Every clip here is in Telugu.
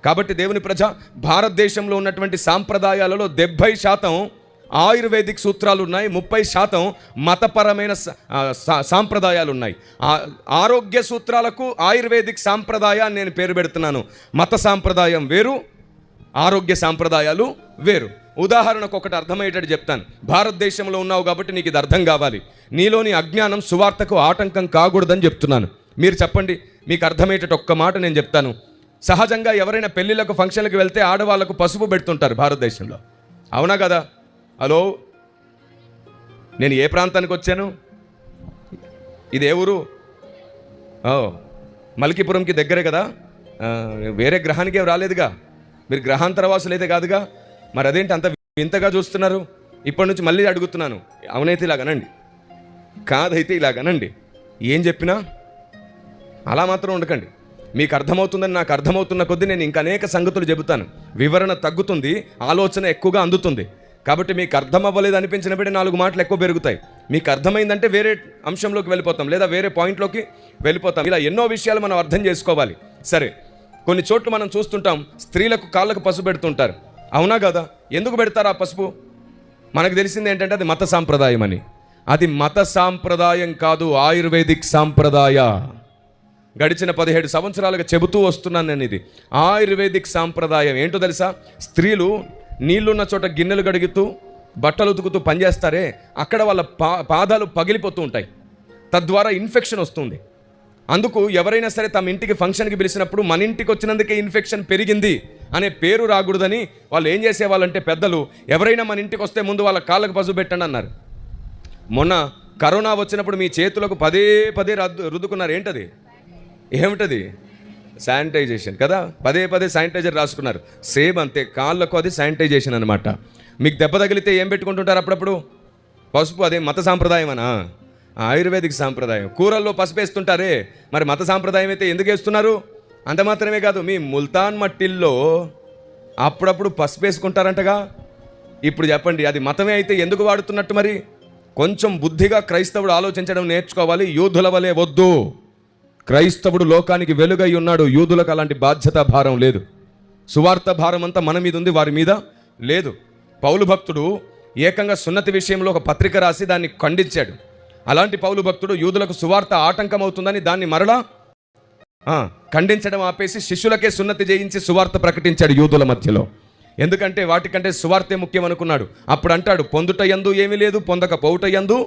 కాబట్టి దేవుని ప్రజ, భారతదేశంలో ఉన్నటువంటి సాంప్రదాయాలలో 70% ఆయుర్వేదిక్ సూత్రాలు ఉన్నాయి, 30% మతపరమైన సాంప్రదాయాలు ఉన్నాయి. ఆరోగ్య సూత్రాలకు ఆయుర్వేదిక్ సాంప్రదాయాన్ని నేను పేరు పెడుతున్నాను. మత సాంప్రదాయం వేరు, ఆరోగ్య సాంప్రదాయాలు వేరు. ఉదాహరణకు ఒకటి అర్థమయ్యేటట్టు చెప్తాను. భారతదేశంలో ఉన్నావు కాబట్టి నీకు ఇది అర్థం కావాలి. నీలోని అజ్ఞానం సువార్తకు ఆటంకం కాకూడదని చెప్తున్నాను. మీరు చెప్పండి, మీకు అర్థమయ్యేటట్టు ఒక్క మాట నేను చెప్తాను. సహజంగా ఎవరైనా పెళ్ళిళ్ళకు, ఫంక్షన్లకు వెళ్తే ఆడవాళ్ళకు పసుపు పెడుతుంటారు భారతదేశంలో, అవునా కదా? హలో, నేను ఏ ప్రాంతానికి వచ్చాను? ఇది ఏ ఊరు? మల్కీపురంకి దగ్గరే కదా, వేరే గ్రహానికి ఏం రాలేదుగా, మీరు గ్రహాంతరవాసులు అయితే కాదుగా. మరి అదేంటి అంత వింతగా చూస్తున్నారు? ఇప్పటి నుంచి మళ్ళీ అడుగుతున్నాను, అవునైతే ఇలాగనండి, కాదైతే ఇలాగనండి, ఏం చెప్పినా అలా మాత్రం ఉండకండి. మీకు అర్థమవుతుందని నాకు అర్థమవుతున్న కొద్దీ నేను ఇంకా అనేక సంగతులు చెబుతాను. వివరణ తగ్గుతుంది, ఆలోచన ఎక్కువగా అందుతుంది. కాబట్టి మీకు అర్థం అవ్వలేదు అనిపించినప్పుడే 4 మాటలు ఎక్కువ పెరుగుతాయి. మీకు అర్థమైందంటే వేరే అంశంలోకి వెళ్ళిపోతాం, లేదా వేరే పాయింట్లోకి వెళ్ళిపోతాం. ఇలా ఎన్నో విషయాలు మనం అర్థం చేసుకోవాలి. సరే, కొన్ని చోట్ల మనం చూస్తుంటాం, స్త్రీలకు కాళ్ళకు పసుపు పెడుతుంటారు, అవునా కదా? ఎందుకు పెడతారు ఆ పసుపు? మనకు తెలిసింది ఏంటంటే అది మత సాంప్రదాయం అని. అది మత సాంప్రదాయం కాదు, ఆయుర్వేదిక్ సాంప్రదాయ. గడిచిన 17 సంవత్సరాలుగా చెబుతూ వస్తున్నాను నేను. ఇది ఆయుర్వేదిక్ సాంప్రదాయం. ఏంటో తెలుసా? స్త్రీలు నీళ్లున్న చోట గిన్నెలు కడుగుతూ, బట్టలు ఉతుకుతూ పనిచేస్తారే, అక్కడ వాళ్ళ పాదాలు పగిలిపోతూ ఉంటాయి, తద్వారా ఇన్ఫెక్షన్ వస్తుంది. అందుకు ఎవరైనా సరే తమ ఇంటికి ఫంక్షన్కి పిలిచినప్పుడు మన ఇంటికి వచ్చినందుకే ఇన్ఫెక్షన్ పెరిగింది అనే పేరు రాకూడదని వాళ్ళు ఏం చేసేవాళ్ళంటే పెద్దలు, ఎవరైనా మన ఇంటికి వస్తే ముందు వాళ్ళ కాళ్ళకు పసుపు పెట్టండి అన్నారు. మొన్న కరోనా వచ్చినప్పుడు మీ చేతులకు పదే రుద్దుకున్నారు. ఏంటది? ఏమిటది? శానిటైజేషన్ కదా. పదే శానిటైజర్ రాసుకున్నారు. సేమ్ అంతే, కాళ్ళకు అది శానిటైజేషన్ అనమాట. మీకు దెబ్బ తగిలితే ఏం పెట్టుకుంటుంటారు అప్పుడప్పుడు? పసుపు. అదే మత సాంప్రదాయమనా? ఆయుర్వేదిక్ సాంప్రదాయం. కూరల్లో పసుపు వేస్తుంటారే, మరి మత సాంప్రదాయం అయితే ఎందుకు వేస్తున్నారు? అంత మాత్రమే కాదు, మీ ముల్తాన్ మట్టిల్లో అప్పుడప్పుడు పసుపు వేసుకుంటారంటగా. ఇప్పుడు చెప్పండి, అది మతమే అయితే ఎందుకు వాడుతున్నట్టు? మరి కొంచెం బుద్ధిగా క్రైస్తవుడు ఆలోచించడం నేర్చుకోవాలి. యూదుల వలె వద్దు. క్రైస్తవుడు లోకానికి వెలుగై ఉన్నాడు. యూదులకు అలాంటి బాధ్యత భారం లేదు. సువార్త భారం అంతా మన మీద ఉంది, వారి మీద లేదు. పౌలు భక్తుడు ఏకంగా సున్నతి విషయంలో ఒక పత్రిక రాసి దాన్ని ఖండించాడు. అలాంటి పౌలు భక్తుడు యూదులకు సువార్త ఆటంకం అవుతుందని దాన్ని మరలా ఖండించడం ఆపేసి శిష్యులకే సున్నతి చేయించి సువార్త ప్రకటించాడు యూదుల మధ్యలో. ఎందుకంటే వాటికంటే సువార్తే ముఖ్యం అనుకున్నాడు. అప్పుడు అంటాడు, పొందుట యందు ఏమీ లేదు, పొందకపోవుట యందు,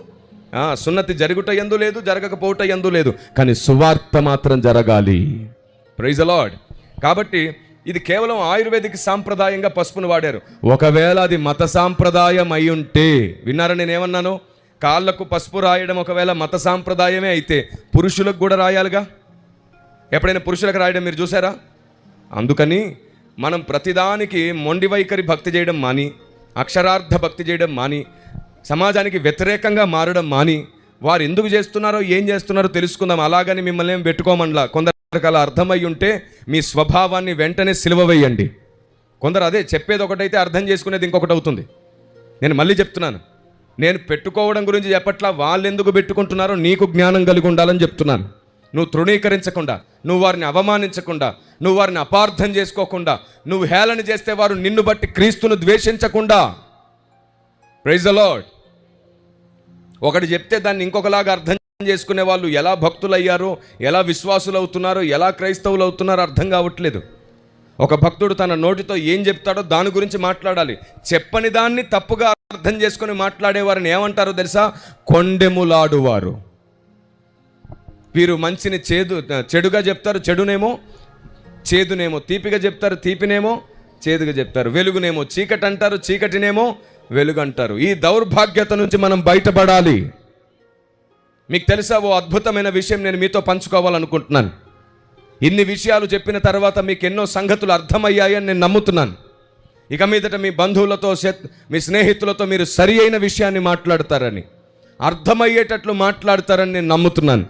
సున్నతి జరుగుట యందు లేదు, జరగకపోవుట యందు లేదు, కానీ సువార్త మాత్రం జరగాలి. Praise the Lord. కాబట్టి ఇది కేవలం ఆయుర్వేదిక్ సాంప్రదాయంగా పసుపును వాడారు. ఒకవేళ అది మత సాంప్రదాయం అయి ఉంటే, విన్నారా నేనేమన్నాను? కాళ్ళకు పసుపు రాయడం ఒకవేళ మత సాంప్రదాయమే అయితే పురుషులకు కూడా రాయాలిగా. ఎప్పుడైనా పురుషులకు రాయడం మీరు చూసారా? అందుకని మనం ప్రతిదానికి మొండి వైఖరి భక్తి చేయడం మాని, అక్షరార్థ భక్తి చేయడం మాని, సమాజానికి వ్యతిరేకంగా మారడం మాని, వారు ఎందుకు చేస్తున్నారో ఏం చేస్తున్నారో తెలుసుకుందాం. అలాగని మిమ్మల్ని ఏం పెట్టుకోమనలా. కొందరికి అలా అర్థమై ఉంటే మీ స్వభావాన్ని వెంటనే సిలువ వేయండి. కొందరు అదే చెప్పేది ఒకటైతే అర్థం చేసుకునేది ఇంకొకటి అవుతుంది. నేను మళ్ళీ చెప్తున్నాను, నేను పెట్టుకోవడం గురించి చెప్పట్లా, వాళ్ళు ఎందుకు పెట్టుకుంటున్నారో నీకు జ్ఞానం కలిగి ఉండాలని చెప్తున్నాను. నువ్వు తృణీకరించకుండా, నువ్వు వారిని అవమానించకుండా, నువ్వు వారిని అపార్థం చేసుకోకుండా, నువ్వు హేళన చేస్తే వారు నిన్ను బట్టి క్రీస్తును ద్వేషించకుండా. Praise the lord. ఒకటి చెప్తే దాన్ని ఇంకొకలాగా అర్థం చేసుకునే వాళ్ళు ఎలా భక్తులు అయ్యారో, ఎలా విశ్వాసులు అవుతున్నారో, ఎలా క్రైస్తవులు అవుతున్నారో అర్థం కావట్లేదు. ఒక భక్తుడు తన నోటితో ఏం చెప్తాడో దాని గురించి మాట్లాడాలి. చెప్పని దాన్ని తప్పుగా అర్థం చేసుకుని మాట్లాడేవారిని ఏమంటారో తెలుసా? కొండెములాడువారు. వీరు మంచిని చెడుగా చెప్తారు, చెడునేమో చేదునేమో తీపిగా చెప్తారు, తీపినేమో చేదుగా చెప్తారు. వెలుగునేమో చీకటి అంటారు, చీకటినేమో వెలుగు అంటారు. ఈ దౌర్భాగ్యత నుంచి మనం బయటపడాలి. మీకు తెలుసా, ఓ అద్భుతమైన విషయం నేను మీతో పంచుకోవాలనుకుంటున్నాను. ఇన్ని విషయాలు చెప్పిన తర్వాత మీకు ఎన్నో సంగతులు అర్థమయ్యాయని నేను నమ్ముతున్నాను. ఇక మీదట మీ బంధువులతో, మీ స్నేహితులతో మీరు సరి అయిన విషయాన్ని మాట్లాడతారని, అర్థమయ్యేటట్లు మాట్లాడతారని నేను నమ్ముతున్నాను.